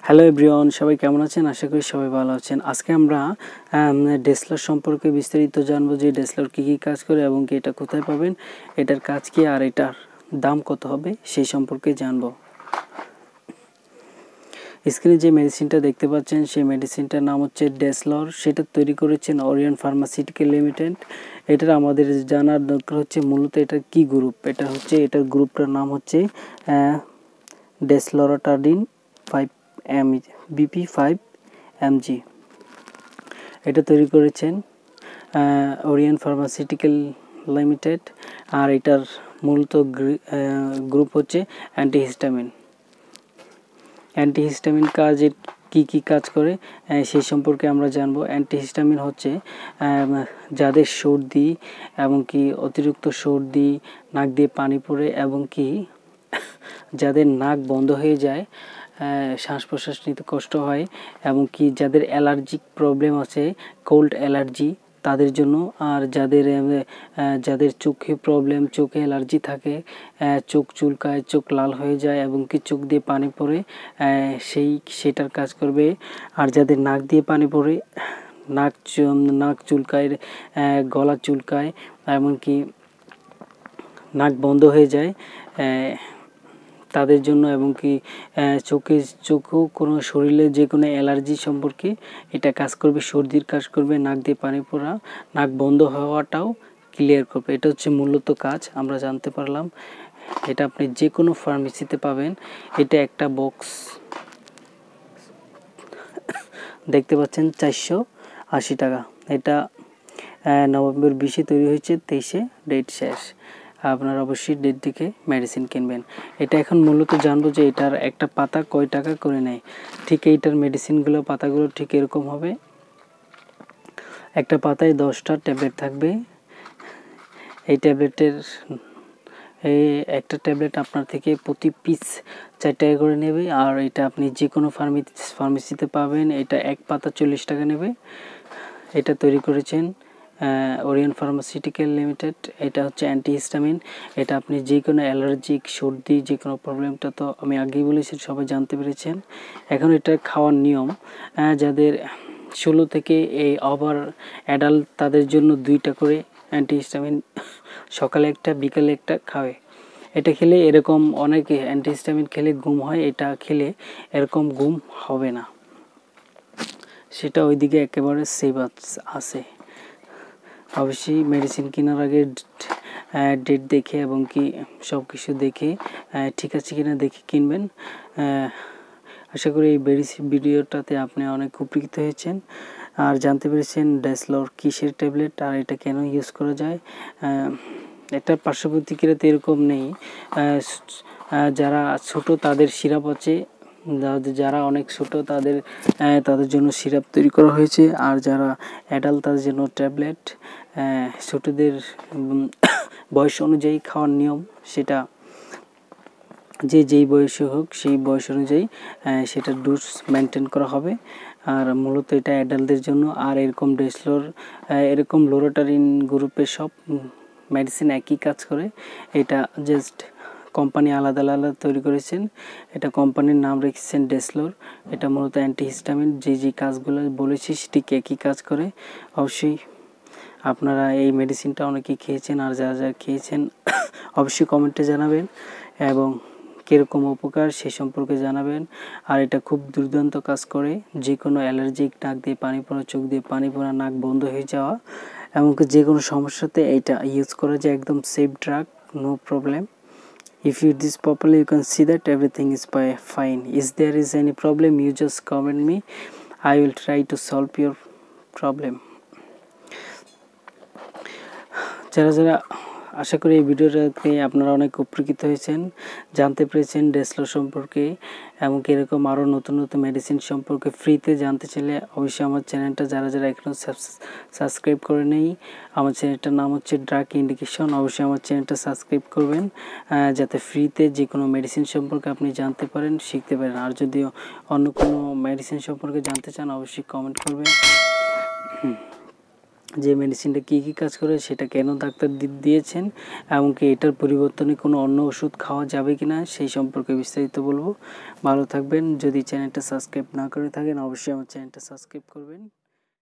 Hello everyone, সবাই কেমন আছেন? আশা করি সবাই ভালো আছেন। আজকে আমরা ডেসলার সম্পর্কে বিস্তারিত জানবো, যে ডেসলার কী কী কাজ করে এবং কি এটা কোথায় পাবেন, এটার কাজ কি আর এটার দাম কত হবে সেই সম্পর্কে জানবো। স্ক্রিনে যে মেডিসিনটা দেখতে পাচ্ছেন সেই মেডিসিনটার নাম হচ্ছে ডেসলর। সেটা তৈরি করেছেন ওরিয়ন ফার্মাসিউটিক্যাল লিমিটেড। এটার আমাদের জানার দরকার হচ্ছে মূলত এটা কি গ্রুপ। এটার গ্রুপটার নাম হচ্ছে ডেসলরটাডিন 5 BP5 mg। এটা তৈরি করেছেন ওরিয়ন ফার্মাসিউটিক্যাল লিমিটেড। আর এটার মূলত গ্রুপ হচ্ছে অ্যান্টিহিস্টামিন। অ্যান্টিহিস্টামিন কাজের কি কাজ করে সেই সম্পর্কে আমরা জানবো। অ্যান্টিহিস্টামিন হচ্ছে যাদের সর্দি এবং কি অতিরিক্ত সর্দি, নাক দিয়ে পানি পড়ে এবং কি যাদের নাক বন্ধ হয়ে যায়, শ্বাস প্রশ্বাস নিতে কষ্ট হয় এবং কি যাদের অ্যালার্জিক প্রবলেম আছে, কোল্ড অ্যালার্জি তাদের জন্য, আর যাদের চোখে প্রবলেম, চোখে অ্যালার্জি থাকে, চোখ চুলকায়, চোখ লাল হয়ে যায় এবং কি চোখ দিয়ে পানি পড়ে, সেটার কাজ করবে। আর যাদের নাক দিয়ে পানি পড়ে, নাক চুলকায়, গলা চুলকায় এমনকি নাক বন্ধ হয়ে যায় তাদের জন্য, এবং কি চোখেও কোনো শরীরে যে কোনো অ্যালার্জি সম্পর্কে এটা কাজ করবে। সর্দির কাজ করবে, নাক দিয়ে পানি পড়া, নাক বন্ধ হওয়াটাও ক্লিয়ার করবে। এটা হচ্ছে মূলত কাজ আমরা জানতে পারলাম। এটা আপনি যে কোনো ফার্মেসিতে পাবেন। এটা একটা বক্স দেখতে পাচ্ছেন 480 টাকা। এটা নভেম্বর 20-এ তৈরি হয়েছে, 23-এ ডেট শেষ। আপনারা অবশ্যই ডেট দেখে মেডিসিন কিনবেন। এটা এখন মূলত জানবো যে এটার একটা পাতা কয় টাকা করে নেয়। ঠিক এইটার মেডিসিনগুলো পাতাগুলো ঠিক এরকম হবে। একটা পাতায় 10টা ট্যাবলেট থাকবে। এই ট্যাবলেটের একটা ট্যাবলেট আপনার থেকে প্রতি পিস 4 টাকা করে নেবে। আর এটা আপনি যে কোনো ফার্মেসিতে পাবেন। এটা এক পাতা 40 টাকা নেবে। এটা তৈরি করেছেন ওরিয়ন ফার্মাসিউটিক্যাল লিমিটেড। এটা হচ্ছে অ্যান্টিহিস্টামিন। এটা আপনি যে কোনো অ্যালার্জিক, সর্দি, যে কোনো প্রবলেমটা তো আমি আগেই বলেছি, সবাই জানতে পেরেছেন। এখন এটা খাওয়ার নিয়ম, যাদের 16 থেকে এই ওভার অ্যাডাল্ট তাদের জন্য 2টা করে অ্যান্টিহিস্টামিন সকালে একটা বিকালে একটা খাবে। এটা খেলে এরকম, অনেকে অ্যান্টিহিস্টামিন খেলে ঘুম হয়, এটা খেলে এরকম ঘুম হবে না। সেটা ওইদিকে একেবারে সেভ আছে। অবশ্যই মেডিসিন কেনার আগে ডেট দেখে এবং কি সব কিছু দেখে ঠিক আছে কিনা দেখে কিনবেন। আশা করি এই ভিডিওটাতে আপনি অনেক উপকৃত হয়েছেন আর জানতে পেরেছেন ডেসলর কিসের ট্যাবলেট আর এটা কেন ইউজ করা যায়। এটার পার্শ্ব প্রতিক্রিয়া তো এরকম নেই। যারা ছোট তাদের সিরাপ আছে, যারা অনেক ছোট তাদের জন্য সিরাপ তৈরি করা হয়েছে। আর যারা অ্যাডাল্ট তাদের জন্য ট্যাবলেট। ছোটদের বয়স অনুযায়ী খাওয়ার নিয়ম, সেটা যেই বয়সে হোক সেই বয়স অনুযায়ী সেটা ডোজ মেনটেন করা হবে। আর মূলত এটা অ্যাডাল্টদের জন্য। আর এরকম ডেসলর, এরকম লোরাটারিন গ্রুপের সব মেডিসিন একই কাজ করে। এটা জাস্ট কোম্পানি আলাদা আলাদা তৈরি করেছেন। এটা কোম্পানির নাম রেখেছেন ডেসলর। এটা মূলত অ্যান্টিহিস্টামিন যে কাজগুলো বলেছি সেটি একই কাজ করে। অবশ্যই আপনারা এই মেডিসিনটা অনেকেই খেয়েছেন, আর যারা খেয়েছেন অবশ্যই কমেন্টে জানাবেন এবং কীরকম উপকার সে সম্পর্কে জানাবেন। আর এটা খুব দুর্দান্ত কাজ করে। যে কোনো অ্যালার্জিক, নাক দিয়ে পানি পড়া, চোখ দিয়ে পানি পড়া, নাক বন্ধ হয়ে যাওয়া, এমনকি যে কোনো সমস্যাতে এটা ইউজ করা যায়। একদম safe drug, no problem. If you use this properly, you can see that everything is fine. If there is any problem, you just comment me. I will try to solve your problem. যারা আশা করি এই ভিডিওটাতে আপনারা অনেক উপকৃত হয়েছেন, জানতে পেরেছেন ডেসলর সম্পর্কে। এমনকি এরকম আরও নতুন নতুন মেডিসিন সম্পর্কে ফ্রিতে জানতে চাইলে অবশ্যই আমার চ্যানেলটা যারা এখনও সাবস্ক্রাইব করে নেই, আমার চ্যানেলটার নাম হচ্ছে ড্রাগ ইন্ডিকেশন। অবশ্যই আমার চ্যানেলটা সাবস্ক্রাইব করবেন যাতে ফ্রিতে যে কোনো মেডিসিন সম্পর্কে আপনি জানতে পারেন, শিখতে পারেন। আর যদি অন্য কোনো মেডিসিন সম্পর্কে জানতে চান অবশ্যই কমেন্ট করবেন। যে মেডিসিনটা কী কী কাজ করে, সেটা কেন ডাক্তার দিয়েছেন, এমনকি এটার পরিবর্তনে কোনো অন্য ওষুধ খাওয়া যাবে কি না সেই সম্পর্কে বিস্তারিত বলবো। ভালো থাকবেন। যদি চ্যানেলটা সাবস্ক্রাইব না করে থাকেন অবশ্যই আমার চ্যানেলটা সাবস্ক্রাইব করবেন।